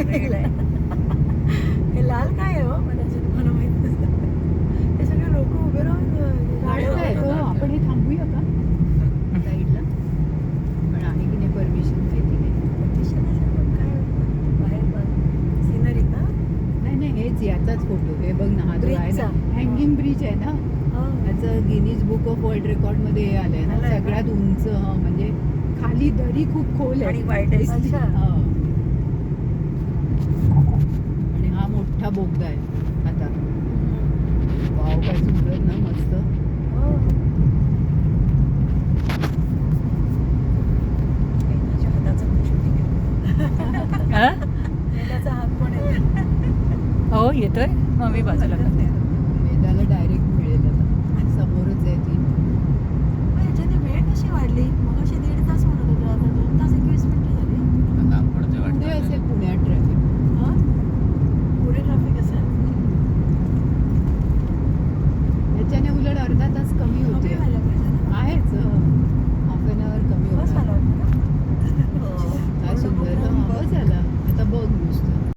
वेगळं आहे. हे लाल काय आहे हो मला माहित नसतं. हे सगळे लोक उभे राहून आपण हे थांबूया का साईडला? पण आहे की नाही परमिशन माहिती नाही. काय बाहेर सिनरी का? नाही हेच याचाच फोटो. हे बघ ना, हा जो आहे ना हँगिंग ब्रिज आहे ना, त्याचं Guinness book of world record मध्ये हे आलंय ना, सगळ्यात उंच. म्हणजे खाली दरी खूप खोल आहे आणि वाईट आहे. आणि हा मोठा बोगदा आहे आता. वाव, काय सुंदर ना, मस्त. त्याचा हात पण येतो. हो येतोय. मग मी बाजूला करते. वेदाला डायरेक्ट मिळेल आता, समोरच आहे ती. याच्याने वेळ कशी वाढली? मग अशी 1.5 तास म्हणत होतो, आता 2 तास 21 मिनिटं झाली. पुढे असेल पुण्यात ट्रॅफिक. पुढे ट्रॅफिक असेल. त्याच्याने उलट अर्धा तास कमी